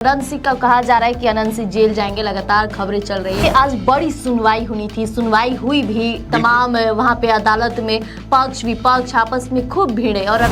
अनंत सिंह का कहा जा रहा है कि अनंत सिंह जेल जाएंगे, लगातार खबरें चल रही है। आज बड़ी सुनवाई होनी थी, सुनवाई हुई भी, तमाम वहां पे अदालत में पक्ष विपक्ष आपस में खूब भिड़े और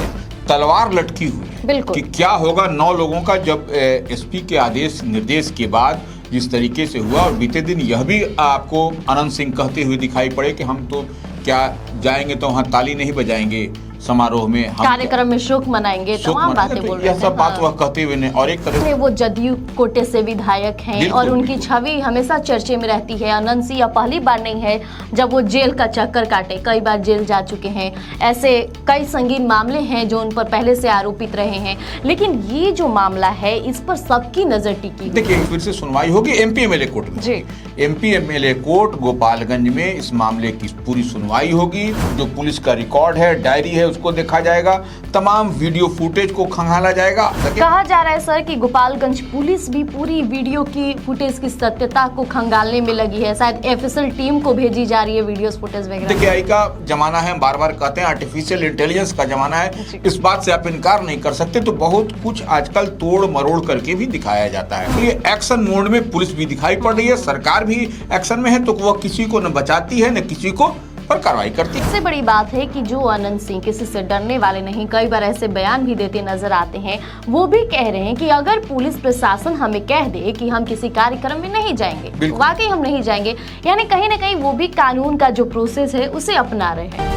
तलवार लटकी हुई है बिल्कुल कि क्या होगा 9 लोगों का जब एसपी के आदेश निर्देश के बाद जिस तरीके से हुआ। और बीते दिन यह भी आपको अनंत सिंह कहते हुए दिखाई पड़े कि हम तो क्या जाएंगे तो वहाँ ताली नहीं बजाएंगे, समारोह में हम कार्यक्रम में शोक मनाएंगे, तमाम बातें बोल रहे यह सब बात वह कहते हुए ने। और एक तरह से वो जदयू कोटे से विधायक हैं और उनकी छवि हमेशा चर्चे में रहती है। अनंत सिंह पहली बार नहीं है जब वो जेल का चक्कर काटे, कई बार जेल जा चुके हैं। ऐसे कई संगीन मामले हैं जो उन पर पहले से आरोपित रहे हैं, लेकिन ये जो मामला है इस पर सबकी नजर टिकी। देखिए फिर से सुनवाई होगी एमपी एमएलए कोर्ट में। जी, एमपी एमएलए कोर्ट गोपालगंज में इस मामले की पूरी सुनवाई होगी। जो पुलिस का रिकॉर्ड है, डायरी है, उसको देखा जाएगा, तमाम वीडियो फुटेज को खंगाला जाएगा। कहा जा रहा है सर कि गोपालगंज पुलिस भी पूरी वीडियो की फुटेज की सत्यता को खंगालने में लगी है, शायद एफएसएल टीम को भेजी जा रही है वीडियोस फुटेज वगैरह। देखिए आई का जमाना है, बार बार कहते हैं आर्टिफिशियल इंटेलिजेंस का जमाना है, इस बात से आप इनकार नहीं कर सकते। तो बहुत कुछ आजकल तोड़ मरोड़ करके भी दिखाया जाता है। ये एक्शन मोड में पुलिस भी दिखाई पड़ रही है, सरकार भी एक्शन में है, तो वह किसी को न बचाती है न किसी को पर कार्रवाई करती है। सबसे बड़ी बात है कि जो अनंत सिंह किसी से डरने वाले नहीं, कई बार ऐसे बयान भी देते नजर आते हैं। वो भी कह रहे हैं कि अगर पुलिस प्रशासन हमें कह दे कि हम किसी कार्यक्रम में नहीं जाएंगे, वाकई हम नहीं जाएंगे, यानी कहीं ना कहीं वो भी कानून का जो प्रोसेस है उसे अपना रहे हैं।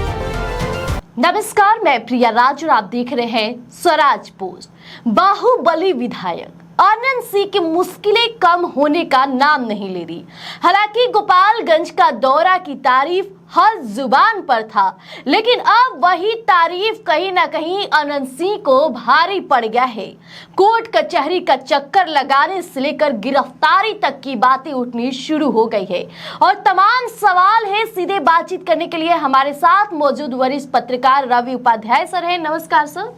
नमस्कार, मैं प्रिया राज और आप देख रहे हैं स्वराज पोस्ट। बाहुबली विधायक अनंत सिंह की मुश्किलें कम होने का नाम नहीं ले रही। हालांकि गोपालगंज का दौरा की तारीफ हर जुबान पर था, लेकिन अब वही तारीफ कहीं ना कहीं अनंत सिंह को भारी पड़ गया है। कोर्ट कचहरी का चक्कर लगाने से लेकर गिरफ्तारी तक की बातें उठनी शुरू हो गई है और तमाम सवाल है। सीधे बातचीत करने के लिए हमारे साथ मौजूद वरिष्ठ पत्रकार रवि उपाध्याय सर हैं। नमस्कार सर।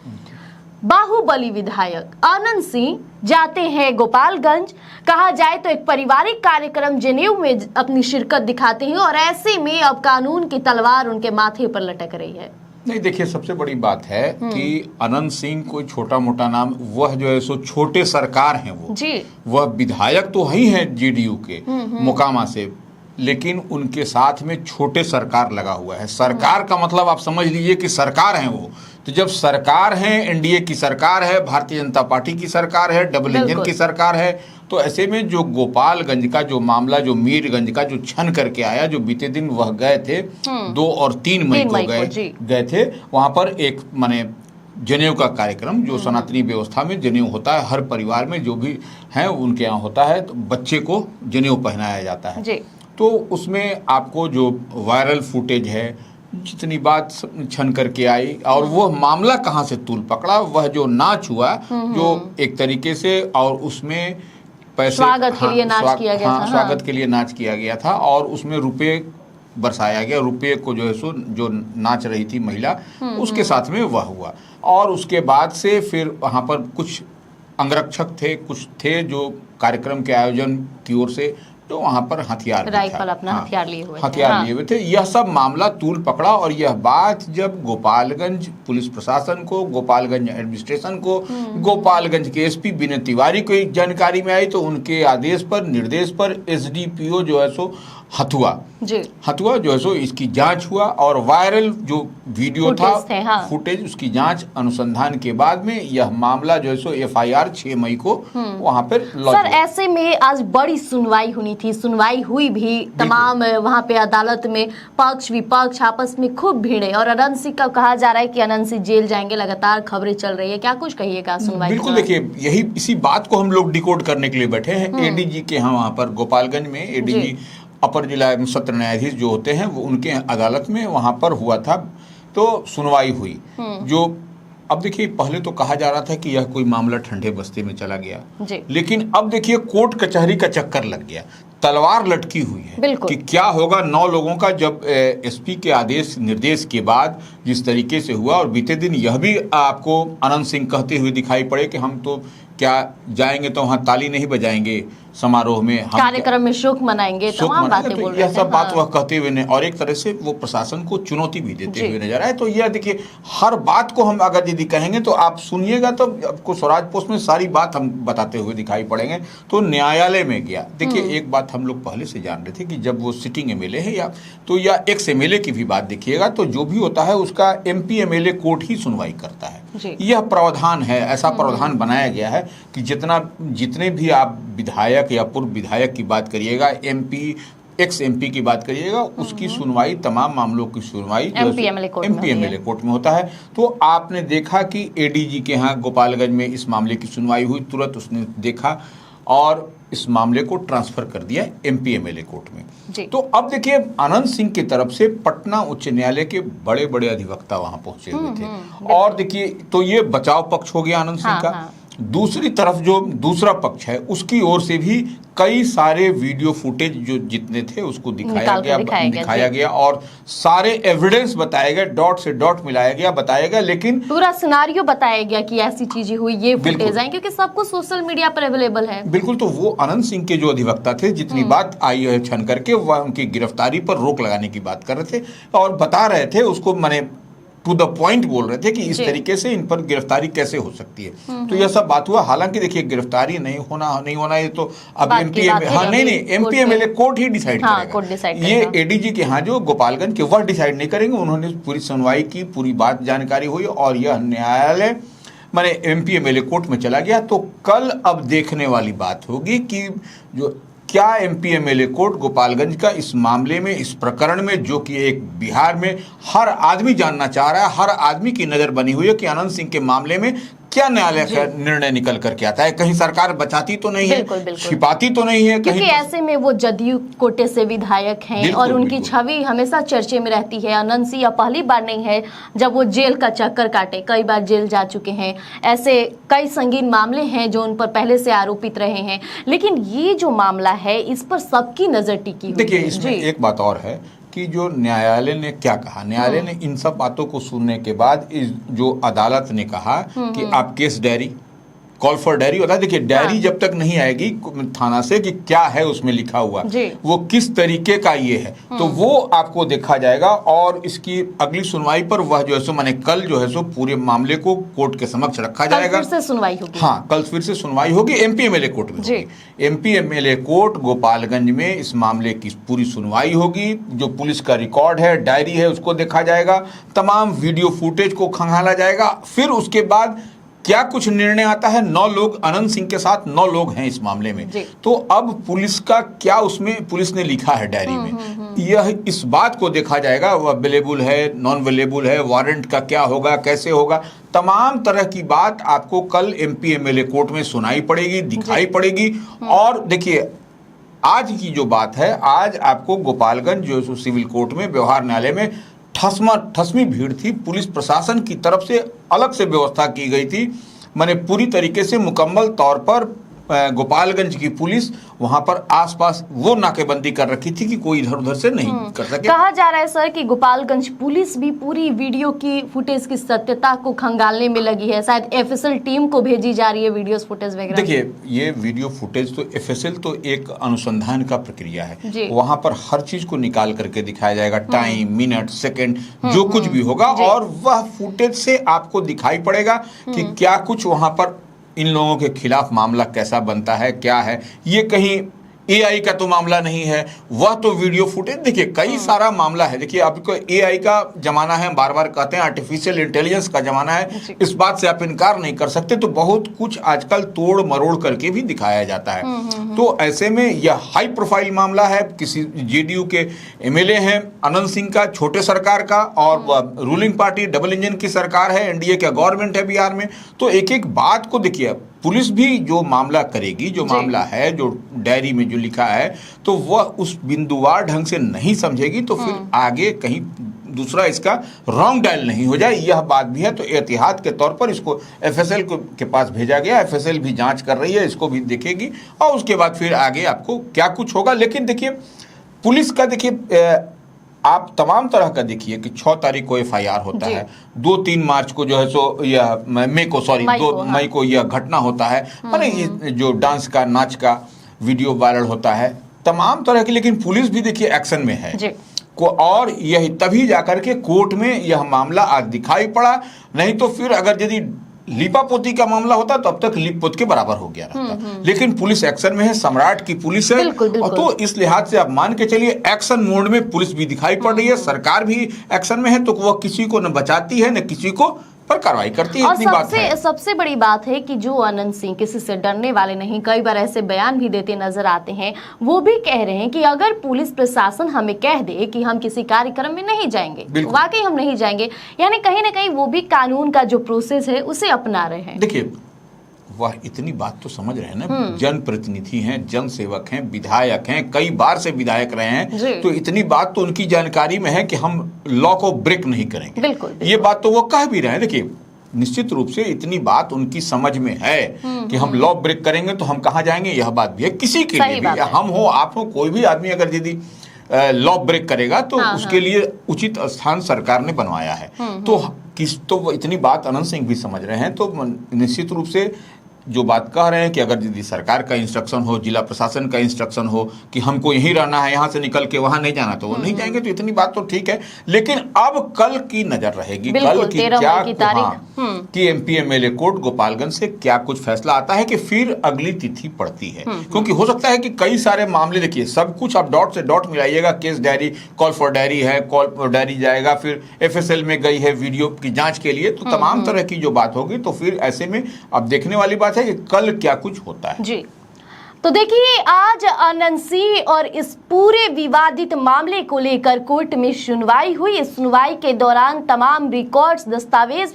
बाहुबली विधायक अनंत सिंह जाते हैं गोपालगंज, कहा जाए तो एक पारिवारिक कार्यक्रम जनेऊ में अपनी शिरकत दिखाते हैं और ऐसे में अब कानून की तलवार उनके माथे पर लटक रही है। नहीं देखिए, सबसे बड़ी बात है कि अनंत सिंह कोई छोटा मोटा नाम, वह जो है सो छोटे सरकार हैं वो जी, वह विधायक तो ही हैं जेडीयू के मोकामा से, लेकिन उनके साथ में छोटे सरकार लगा हुआ है। सरकार का मतलब आप समझ लीजिए कि सरकार है वो। तो जब सरकार है, एनडीए की सरकार है, भारतीय जनता पार्टी की सरकार है, डबल इंजन की सरकार है, तो ऐसे में जो गोपालगंज का जो मामला, जो मीरगंज का जो छन करके आया, जो बीते दिन वह गए थे 2 और 3 मई को गए थे वहां पर एक माने जनेऊ का कार्यक्रम, जो सनातनी व्यवस्था में जनेऊ होता है, हर परिवार में जो भी है उनके यहाँ होता है, तो बच्चे को जनेऊ पहनाया जाता है जी। तो उसमें आपको जो वायरल फुटेज है, जितनी बात छन करके आई और वह मामला कहाँ से तूल पकड़ा, वह जो नाच हुआ जो एक तरीके से, और उसमें पैसे स्वागत के लिए नाच किया गया था, स्वागत के लिए नाच किया गया था और उसमें रुपए बरसाया गया। रुपये को जो है सो जो नाच रही थी महिला, उसके साथ में वह हुआ। और उसके बाद से फिर वहाँ पर कुछ अंगरक्षक थे, कुछ थे जो कार्यक्रम के आयोजन की ओर से, तो वहां पर हथियार अपना हथियार लिए हुए थे। यह सब मामला तूल पकड़ा और यह बात जब गोपालगंज पुलिस प्रशासन को, गोपालगंज एडमिनिस्ट्रेशन को, गोपालगंज के एसपी विनय तिवारी को एक जानकारी में आई, तो उनके आदेश पर, निर्देश पर एसडीपीओ जो है सो हथुआ जो है सो इसकी जांच हुआ और वायरल जो वीडियो था फुटेज, उसकी जांच अनुसंधान के बाद में यह मामला जो है सो एफआईआर 6 मई को वहां पर लॉन्च सर, ऐसे में आज बड़ी सुनवाई होनी थी, सुनवाई हुई भी, तमाम वहां पे अदालत में पक्ष विपक्ष आपस में खूब भिड़े और अनंत सिंह का कहा जा रहा है कि अनंत सिंह जेल जाएंगे, लगातार खबरें चल रही है, क्या कुछ कहिएगा सुनवाई? बिल्कुल, देखिए यही इसी बात को हम लोग डिकोड करने के लिए बैठे हैं। एडीजी के यहाँ वहाँ पर गोपालगंज में एडीजी अपर जिला एवं सत्र न्यायाधीश जो होते हैं वो उनके अदालत में वहां पर हुआ था, तो सुनवाई हुई। जो अब देखिए, पहले तो कहा जा रहा था कि यह कोई मामला ठंडे बस्ते में चला गया, लेकिन अब देखिए कोर्ट कचहरी का चक्कर लग गया, तलवार लटकी हुई है कि क्या होगा 9 लोगों का जब एसपी के आदेश निर्देश के बाद जिस तरीके से हुआ। और बीते दिन यह भी आपको अनंत सिंह कहते हुए दिखाई पड़े कि हम तो क्या जाएंगे तो वहाँ ताली नहीं बजाएंगे समारोह में, हम कार्यक्रम में शोक मनाएंगे, तमाम बातें बोल रहे यह थे। सब बात वह कहते हुए ने, और एक तरह से वो प्रशासन को चुनौती भी देते हुए नजर आए। तो यह देखिए, हर बात को हम अगर यदि कहेंगे तो आप सुनिएगा तो आपको स्वराज पोस्ट में सारी बात हम बताते हुए दिखाई पड़ेंगे। तो न्यायालय में गया, देखिए एक बात हम लोग पहले से जान रहे थे कि जब वो सिटिंग एमएलए है या एक्स एमएलए की भी बात देखिएगा तो जो भी होता है उसका एमपी एमएलए कोर्ट ही सुनवाई करता है। यह प्रावधान है, ऐसा प्रावधान बनाया गया है कि जितने भी आप विधायक या पूर्व विधायक की बात करिएगा, एमपी एक्स एमपी की बात करिएगा, उसकी सुनवाई, तमाम मामलों की सुनवाई एमपी एमएलए कोर्ट में होता है। तो आपने देखा कि एडीजी के यहाँ गोपालगंज में इस मामले की सुनवाई हुई, तुरंत उसने देखा और इस मामले को ट्रांसफर कर दिया एमपी एमएलए कोर्ट में। तो अब देखिए, अनंत सिंह की तरफ से पटना उच्च न्यायालय के बड़े बड़े अधिवक्ता वहां पहुंचे हुए थे और देखिए, तो ये बचाव पक्ष हो गया अनंत सिंह का। दूसरी तरफ जो दूसरा पक्ष है उसकी ओर से भी कई सारे वीडियो फुटेज जो जितने थे उसको दिखाया गया और सारे एविडेंस बताए गए, डॉट से डॉट मिलाया गया, बताया गया, लेकिन पूरा सिनारियो बताया गया कि ऐसी चीजें हुई, ये फुटेज हैं, क्योंकि सब कुछ सोशल मीडिया पर अवेलेबल है। बिल्कुल। तो वो अनंत सिंह के जो अधिवक्ता थे, जितनी बात आई है छन करके, वह उनकी गिरफ्तारी पर रोक लगाने की बात कर रहे थे और बता रहे थे उसको, माने टू द पॉइंट बोल रहे थे कि इस तरीके से इन पर गिरफ्तारी कैसे हो सकती है। तो यह सब बात हुआ। हालांकि देखिए, गिरफ्तारी नहीं होना ये तो अब एमपी एमएलए कोर्ट ही डिसाइड करेगा। ये एडीजी के यहाँ जो गोपालगंज के, वह डिसाइड नहीं करेंगे। उन्होंने पूरी सुनवाई की, पूरी बात जानकारी हुई और यह न्यायालय माने एमपी एमएलए कोर्ट में चला गया। तो कल अब देखने वाली बात होगी कि जो क्या एमपी एमएलए कोर्ट गोपालगंज का इस मामले में, इस प्रकरण में, जो कि एक बिहार में हर आदमी जानना चाह रहा है, हर आदमी की नजर बनी हुई है कि अनंत सिंह के मामले में क्या न्यायालय का निर्णय निकल करके आता है। कहीं सरकार बचाती तो नहीं है, छिपाती तो नहीं है, क्योंकि ऐसे में वो जदयू कोटे से विधायक हैं और उनकी छवि हमेशा चर्चे में रहती है। अनंत सिंह पहली बार नहीं है जब वो जेल का चक्कर काटे, कई बार जेल जा चुके हैं। ऐसे कई संगीन मामले हैं जो उन पर पहले से आरोपित रहे हैं, लेकिन ये जो मामला है इस पर सबकी नजर टिकी हुई है। देखिए, इसमें एक बात और है कि जो न्यायालय ने क्या कहा, न्यायालय ने इन सब बातों को सुनने के बाद जो अदालत ने कहा कि आप case diary, call for diary होता है। देखिए, डायरी जब तक नहीं आएगी थाना से कि क्या है उसमें लिखा हुआ, वो किस तरीके का ये है, तो वो आपको देखा जाएगा और इसकी अगली सुनवाई पर वह जो है सो, माने कल जो है सो पूरे मामले को कोर्ट के समक्ष रखा जाएगा। फिर से सुनवाई होगी। हाँ, कल फिर से सुनवाई होगी एमपी एमएलए कोर्ट में होगी। एमपी एमएलए कोर्ट गोपालगंज में इस मामले की पूरी सुनवाई होगी। जो पुलिस का रिकॉर्ड है, डायरी है, उसको देखा जाएगा, तमाम वीडियो फुटेज को खंगाला जाएगा। फिर उसके बाद क्या कुछ निर्णय आता है। 9 लोग, अनंत सिंह के साथ 9 लोग हैं इस मामले में। तो अब पुलिस का क्या, उसमें पुलिस ने लिखा है डायरी में, यह इस बात को देखा जाएगा, वह अवेलेबल है, नॉन अवेलेबल है, वारंट का क्या होगा, कैसे होगा, तमाम तरह की बात आपको कल एमपी एमएलए कोर्ट में सुनाई पड़ेगी, दिखाई पड़ेगी। और देखिए, आज की जो बात है, आज आपको गोपालगंज जो सिविल कोर्ट में, व्यवहार न्यायालय में ठसमी भीड़ थी। पुलिस प्रशासन की तरफ से अलग से व्यवस्था की गई थी, माने पूरी तरीके से मुकम्मल तौर पर गोपालगंज की पुलिस वहां पर आसपास वो नाकेबंदी कर रखी थी कि कोई इधर उधर से नहीं कर सके। कहा जा रहा है सर कि गोपालगंज पुलिस भी पूरी वीडियो की फुटेज की सत्यता को खंगालने में लगी है, शायद एफएसएल टीम को भेजी जा रही है वीडियोस फुटेज वगैरह। देखिए, ये वीडियो फुटेज तो एफएसएल तो एक अनुसंधान का प्रक्रिया है, वहां पर हर चीज को निकाल करके दिखाया जाएगा, टाइम, मिनट, सेकेंड, जो कुछ भी होगा, और वह फुटेज से आपको दिखाई पड़ेगा कि क्या कुछ वहां पर इन लोगों के खिलाफ मामला कैसा बनता है, क्या है। ये कहीं एआई का तो मामला नहीं है, वह तो वीडियो फुटेज, देखिए कई सारा मामला है। देखिए, आपको एआई का जमाना है, बार बार कहते हैं, आर्टिफिशियल इंटेलिजेंस का जमाना है, इस बात से आप इनकार नहीं कर सकते। तो बहुत कुछ आजकल तोड़ मरोड़ करके भी दिखाया जाता है। तो ऐसे में यह हाई प्रोफाइल मामला है, किसी जेडीयू के एमएलए हैं, अनंत सिंह का, छोटे सरकार का, और रूलिंग पार्टी डबल इंजन की सरकार है, एनडीए का गवर्नमेंट है बिहार में। तो एक एक बात को देखिए, पुलिस भी जो मामला करेगी, जो मामला है, जो डायरी में जो लिखा है, तो वह उस बिंदुवार ढंग से नहीं समझेगी, तो फिर आगे कहीं दूसरा इसका रॉन्ग डायल नहीं हो जाए, यह बात भी है। तो एहतियात के तौर पर इसको एफएसएल के पास भेजा गया, एफएसएल भी जांच कर रही है, इसको भी देखेगी और उसके बाद फिर आगे आपको क्या कुछ होगा। लेकिन देखिए, पुलिस का देखिए आप तमाम तरह का देखिए कि 6 तारीख को FIR होता है, 2-3 मार्च को जो है सो यह मई को 2 मई को यह घटना होता है, माने ये जो डांस का नाच का वीडियो वायरल होता है, तमाम तरह की। लेकिन पुलिस भी देखिए एक्शन में है को, और यही तभी जाकर के कोर्ट में यह मामला आज दिखाई पड़ा। नहीं तो फिर अगर यदि लीपापोती का मामला होता तो अब तक लीपपोत के बराबर हो गया रहता। लेकिन पुलिस एक्शन में है, सम्राट की पुलिस है। और तो इस लिहाज से आप मान के चलिए एक्शन मोड में पुलिस भी दिखाई पड़ रही है, सरकार भी एक्शन में है, तो वह किसी को न बचाती है न किसी को पर कार्रवाई करती है। और सबसे बड़ी बात है कि जो आनंद सिंह किसी से डरने वाले नहीं, कई बार ऐसे बयान भी देते नजर आते हैं। वो भी कह रहे हैं कि अगर पुलिस प्रशासन हमें कह दे कि हम किसी कार्यक्रम में नहीं जाएंगे, वाकई हम नहीं जाएंगे, यानी कहीं ना कहीं वो भी कानून का जो प्रोसेस है उसे अपना रहे हैं। देखिए वह इतनी बात तो समझ रहे हैं ना, जनप्रतिनिधि हैं, जन सेवक हैं, विधायक हैं, कई बार से विधायक रहे हैं, तो इतनी बात तो उनकी जानकारी में है कि हम लॉ को ब्रेक नहीं करेंगे। बिल्कुल। ये बात तो वो कह भी रहे हैं। देखिए निश्चित रूप से इतनी बात उनकी समझ में है कि हम लॉ ब्रेक करेंगे तो हम कहाँ जाएंगे, यह बात भी है किसी के लिए भी, हम हो आप हो, कोई भी आदमी अगर यदि लॉ ब्रेक करेगा तो उसके लिए उचित स्थान सरकार ने बनवाया है। तो इतनी बात अनंत सिंह भी समझ रहे हैं। तो निश्चित रूप से जो बात कह रहे हैं कि अगर यदि सरकार का इंस्ट्रक्शन हो, जिला प्रशासन का इंस्ट्रक्शन हो कि हमको यहीं रहना है, यहाँ से निकल के वहां नहीं जाना, तो वो नहीं जाएंगे। तो इतनी बात तो ठीक है, लेकिन अब कल की नजर रहेगी, कल की क्या कि MP MLA कोर्ट गोपालगंज से क्या कुछ फैसला आता है कि फिर अगली तिथि पड़ती है। क्योंकि हो सकता है कि कई सारे मामले, देखिए सब कुछ आप डॉट से डॉट मिलाइएगा, case diary, call for diary है, कॉल फॉर डायरी जाएगा, फिर FSL में गई है वीडियो की जांच के लिए, तो तमाम तरह की जो बात होगी, तो फिर ऐसे में अब देखने वाली बात है कि कल क्या कुछ होता है। जी तो देखिए, आज आनंद सिंह और इस पूरे विवादित मामले को लेकर कोर्ट में सुनवाई हुई। इस सुनवाई के दौरान तमाम रिकॉर्ड्स, दस्तावेज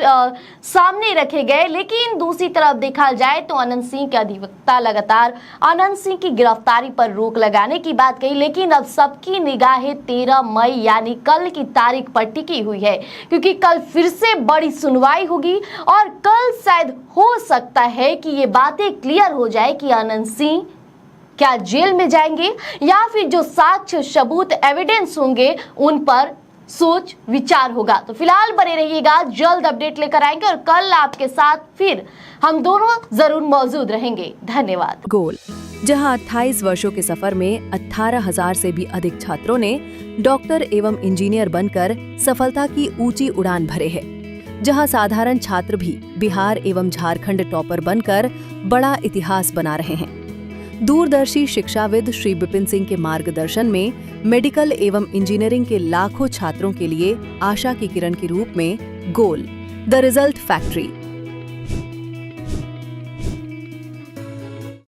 सामने रखे गए। लेकिन दूसरी तरफ देखा जाए तो आनंद सिंह के अधिवक्ता लगातार आनंद सिंह की गिरफ्तारी पर रोक लगाने की बात कही। लेकिन अब सबकी निगाहें 13 मई यानी कल की तारीख पर टिकी हुई है, क्योंकि कल फिर से बड़ी सुनवाई होगी और कल शायद हो सकता है कि ये बातें क्लियर हो जाए कि आनंद सिंह क्या जेल में जाएंगे या फिर जो साक्ष्य, सबूत, एविडेंस होंगे उन पर सोच विचार होगा। तो फिलहाल बने रहिएगा, जल्द अपडेट लेकर आएंगे और कल आपके साथ फिर हम दोनों जरूर मौजूद रहेंगे। धन्यवाद। गोल, जहां 28 वर्षों के सफर में 18,000 से भी अधिक छात्रों ने डॉक्टर एवं इंजीनियर बनकर सफलता की ऊंची उड़ान भरे है, जहां साधारण छात्र भी बिहार एवं झारखंड टॉपर बनकर बड़ा इतिहास बना रहे हैं। दूरदर्शी शिक्षाविद श्री विपिन सिंह के मार्गदर्शन में मेडिकल एवं इंजीनियरिंग के लाखों छात्रों के लिए आशा की किरण के रूप में गोल, द रिजल्ट फैक्ट्री,